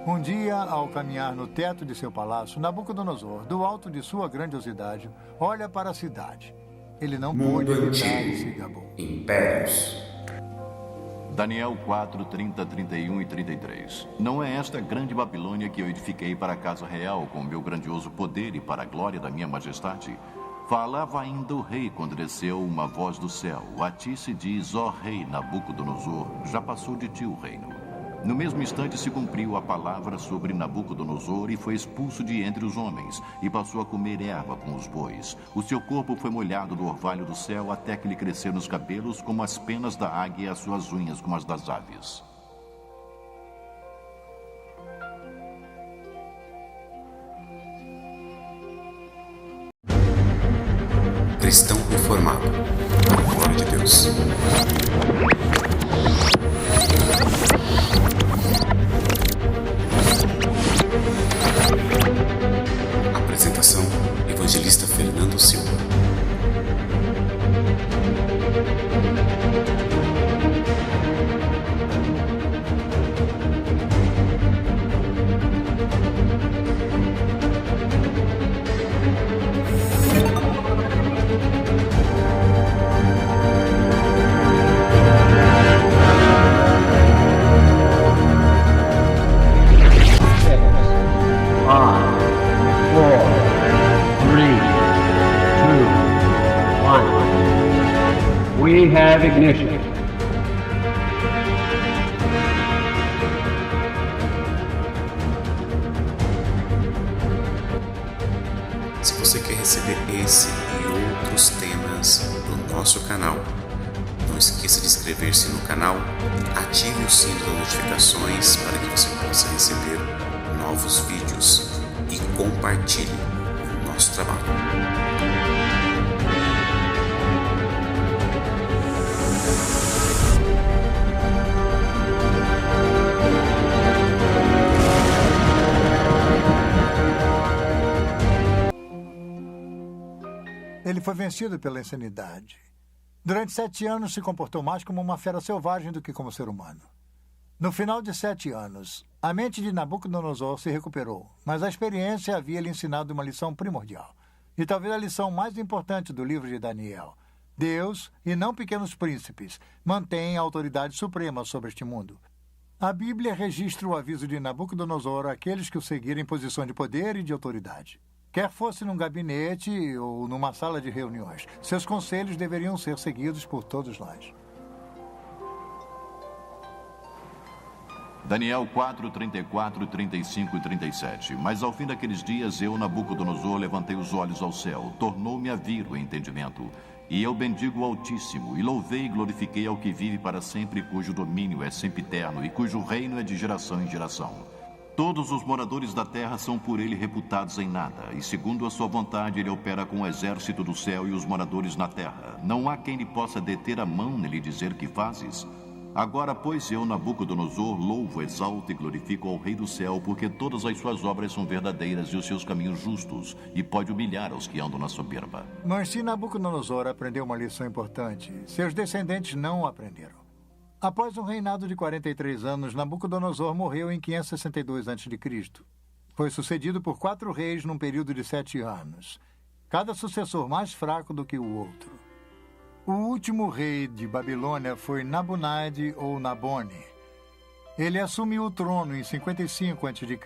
Um dia, ao caminhar no teto de seu palácio, Nabucodonosor, do alto de sua grandiosidade, olha para a cidade. Ele não pôde evitar e se gabou. Impérios. Daniel 4, 30, 31 e 33. Não é esta grande Babilônia que eu edifiquei para a casa real com meu grandioso poder e para a glória da minha majestade? Falava ainda o rei quando desceu uma voz do céu. A ti se diz, ó rei Nabucodonosor, já passou de ti o reino. No mesmo instante se cumpriu a palavra sobre Nabucodonosor e foi expulso de entre os homens e passou a comer erva com os bois. O seu corpo foi molhado do orvalho do céu até que lhe cresceram os cabelos como as penas da águia e as suas unhas como as das aves. Cristão reformado. Glória de Deus. Apresentação: Evangelista Fernando Silva. We have ignition. Se você quer receber esse e outros temas do nosso canal, não esqueça de inscrever-se no canal, ative o sino das notificações para que você possa receber novos vídeos e compartilhe o nosso trabalho. Ele foi vencido pela insanidade. Durante 7 anos se comportou mais como uma fera selvagem do que como ser humano. No final de 7 anos, a mente de Nabucodonosor se recuperou, mas a experiência havia lhe ensinado uma lição primordial. E talvez a lição mais importante do livro de Daniel. Deus, e não pequenos príncipes, mantém a autoridade suprema sobre este mundo. A Bíblia registra o aviso de Nabucodonosor àqueles que o seguirem em posição de poder e de autoridade. Quer fosse num gabinete ou numa sala de reuniões, seus conselhos deveriam ser seguidos por todos nós. Daniel 4, 34, 35 e 37. Mas ao fim daqueles dias, eu, Nabucodonosor, levantei os olhos ao céu, tornou-me a vir o entendimento. E eu bendigo o Altíssimo, e louvei e glorifiquei ao que vive para sempre, cujo domínio é sempiterno, e cujo reino é de geração em geração. Todos os moradores da terra são por ele reputados em nada, e segundo a sua vontade ele opera com o exército do céu e os moradores na terra. Não há quem lhe possa deter a mão nem lhe dizer que fazes. Agora, pois, eu, Nabucodonosor, louvo, exalto e glorifico ao Rei do céu, porque todas as suas obras são verdadeiras e os seus caminhos justos, e pode humilhar aos que andam na soberba. Mas se Nabucodonosor aprendeu uma lição importante, seus descendentes não aprenderam. Após um reinado de 43 anos, Nabucodonosor morreu em 562 a.C. Foi sucedido por 4 reis num período de 7 anos, cada sucessor mais fraco do que o outro. O último rei de Babilônia foi Nabonide ou Nabone. Ele assumiu o trono em 55 a.C.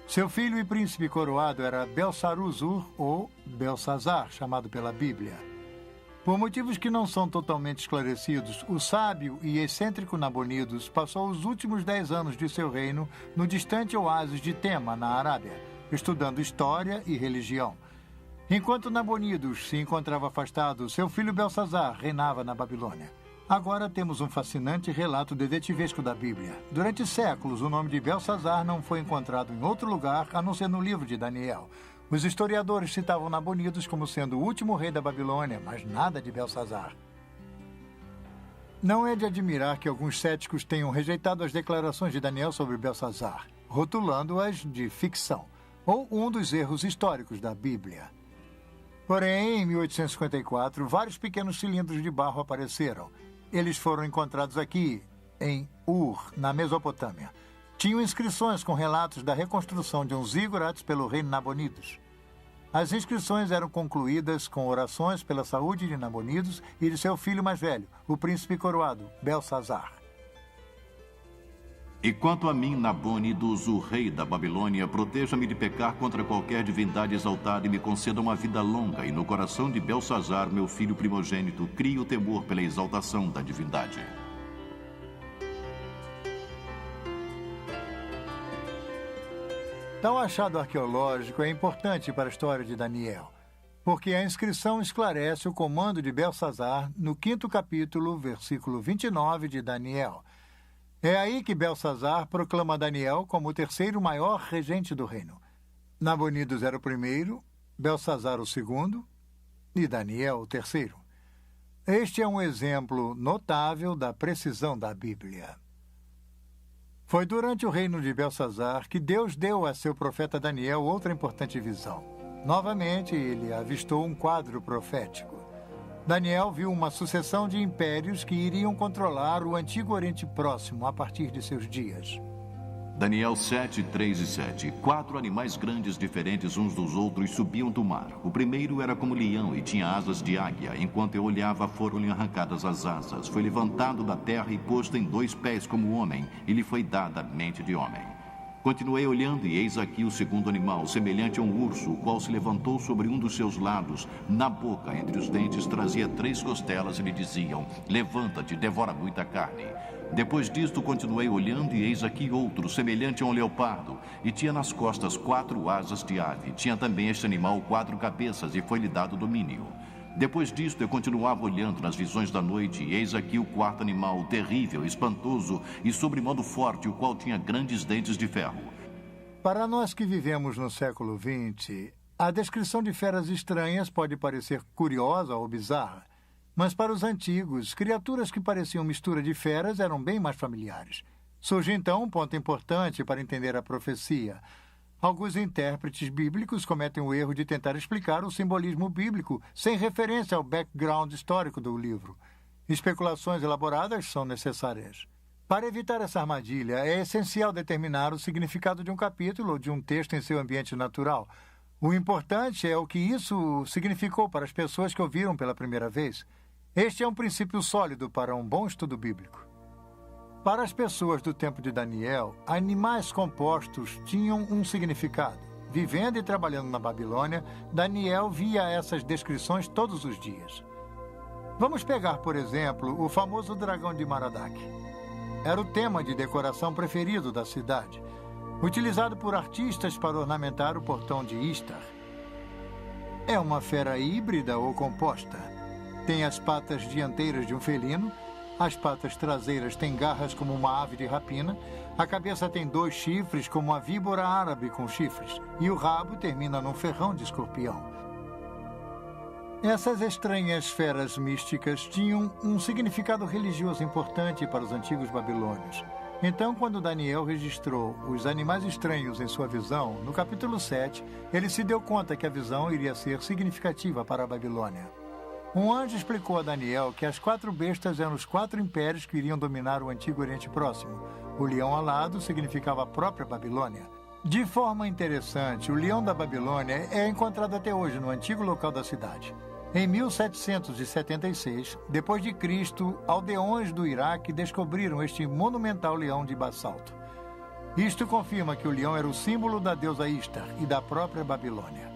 Seu filho e príncipe coroado era Belsaruzur ou Belsazar, chamado pela Bíblia. Por motivos que não são totalmente esclarecidos, o sábio e excêntrico Nabonidos passou os últimos 10 anos de seu reino no distante oásis de Tema, na Arábia, estudando história e religião. Enquanto Nabonidos se encontrava afastado, seu filho Belsazar reinava na Babilônia. Agora temos um fascinante relato detetivesco da Bíblia. Durante séculos, o nome de Belsazar não foi encontrado em outro lugar a não ser no livro de Daniel. Os historiadores citavam Nabonidos como sendo o último rei da Babilônia, mas nada de Belsazar. Não é de admirar que alguns céticos tenham rejeitado as declarações de Daniel sobre Belsazar, rotulando-as de ficção, ou um dos erros históricos da Bíblia. Porém, em 1854, vários pequenos cilindros de barro apareceram. Eles foram encontrados aqui, em Ur, na Mesopotâmia. tinham inscrições com relatos da reconstrução de um zigurates pelo rei Nabonidos. As inscrições eram concluídas com orações pela saúde de Nabonidos e de seu filho mais velho, o príncipe coroado, Belsazar. E quanto a mim, Nabonidos, o rei da Babilônia, proteja-me de pecar contra qualquer divindade exaltada e me conceda uma vida longa, e no coração de Belsazar, meu filho primogênito, crie o temor pela exaltação da divindade. Tal achado arqueológico é importante para a história de Daniel, porque a inscrição esclarece o comando de Belsazar no 5º capítulo, versículo 29 de Daniel. É aí que Belsazar proclama Daniel como o terceiro maior regente do reino. Nabonidos era o primeiro, Belsazar o segundo e Daniel o terceiro. Este é um exemplo notável da precisão da Bíblia. Foi durante o reino de Belsazar que Deus deu a seu profeta Daniel outra importante visão. Novamente, ele avistou um quadro profético. Daniel viu uma sucessão de impérios que iriam controlar o antigo Oriente Próximo a partir de seus dias. Daniel 7, 3 e 7. 4 animais grandes diferentes uns dos outros subiam do mar. O primeiro era como leão e tinha asas de águia. Enquanto eu olhava, foram-lhe arrancadas as asas. Foi levantado da terra e posto em 2 pés como homem, e lhe foi dada a mente de homem. Continuei olhando, e eis aqui o segundo animal, semelhante a um urso, o qual se levantou sobre um dos seus lados. Na boca, entre os dentes, trazia 3 costelas e lhe diziam: levanta-te, devora muita carne. Depois disto, continuei olhando, e eis aqui outro, semelhante a um leopardo, e tinha nas costas 4 asas de ave. Tinha também este animal 4 cabeças, e foi-lhe dado domínio. Depois disto, eu continuava olhando nas visões da noite, e eis aqui o 4º animal, terrível, espantoso e sobremodo forte, o qual tinha grandes dentes de ferro. Para nós que vivemos no século XX, a descrição de feras estranhas pode parecer curiosa ou bizarra, mas para os antigos, criaturas que pareciam mistura de feras eram bem mais familiares. Surge então um ponto importante para entender a profecia. Alguns intérpretes bíblicos cometem o erro de tentar explicar o simbolismo bíblico sem referência ao background histórico do livro. Especulações elaboradas são necessárias. Para evitar essa armadilha, é essencial determinar o significado de um capítulo ou de um texto em seu ambiente natural. O importante é o que isso significou para as pessoas que ouviram pela primeira vez. Este é um princípio sólido para um bom estudo bíblico. Para as pessoas do tempo de Daniel, animais compostos tinham um significado. Vivendo e trabalhando na Babilônia, Daniel via essas descrições todos os dias. Vamos pegar, por exemplo, o famoso dragão de Maradak. Era o tema de decoração preferido da cidade, utilizado por artistas para ornamentar o portão de Istar. É uma fera híbrida ou composta. Tem as patas dianteiras de um felino, as patas traseiras têm garras como uma ave de rapina, a cabeça tem 2 chifres como a víbora árabe com chifres, e o rabo termina num ferrão de escorpião. Essas estranhas feras místicas tinham um significado religioso importante para os antigos babilônios. Então, quando Daniel registrou os animais estranhos em sua visão, no capítulo 7, ele se deu conta que a visão iria ser significativa para a Babilônia. Um anjo explicou a Daniel que as 4 bestas eram os 4 impérios que iriam dominar o antigo Oriente Próximo. O leão alado significava a própria Babilônia. De forma interessante, o leão da Babilônia é encontrado até hoje no antigo local da cidade. Em 1776, depois de Cristo, aldeões do Iraque descobriram este monumental leão de basalto. Isto confirma que o leão era o símbolo da deusa Istar e da própria Babilônia.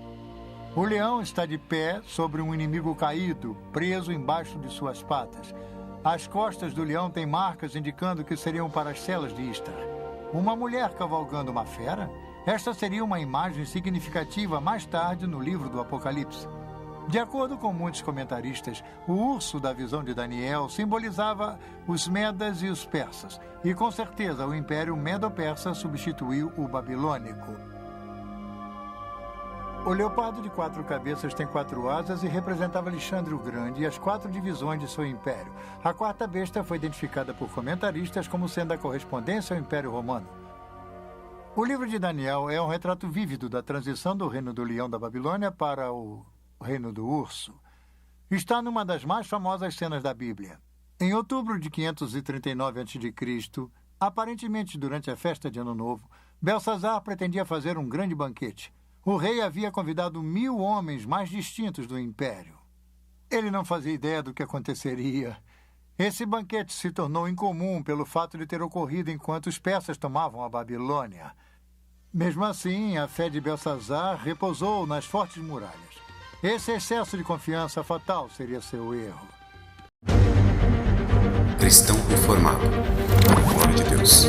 O leão está de pé sobre um inimigo caído, preso embaixo de suas patas. As costas do leão têm marcas indicando que seriam para as celas de Istar. Uma mulher cavalgando uma fera? Esta seria uma imagem significativa mais tarde no livro do Apocalipse. De acordo com muitos comentaristas, o urso da visão de Daniel simbolizava os medas e os persas, e com certeza o Império Medo-Persa substituiu o babilônico. O leopardo de 4 cabeças tem 4 asas e representava Alexandre o Grande e as 4 divisões de seu império. A 4ª besta foi identificada por comentaristas como sendo a correspondência ao Império Romano. O livro de Daniel é um retrato vívido da transição do reino do leão da Babilônia para o reino do urso. Está numa das mais famosas cenas da Bíblia. Em outubro de 539 a.C., Aparentemente, durante a festa de Ano Novo, Belsazar pretendia fazer um grande banquete. O rei havia convidado 1000 homens mais distintos do império. Ele não fazia ideia do que aconteceria. Esse banquete se tornou incomum pelo fato de ter ocorrido enquanto os persas tomavam a Babilônia. Mesmo assim, a fé de Belsazar repousou nas fortes muralhas. Esse excesso de confiança fatal seria seu erro. Cristão informado. Glória de Deus.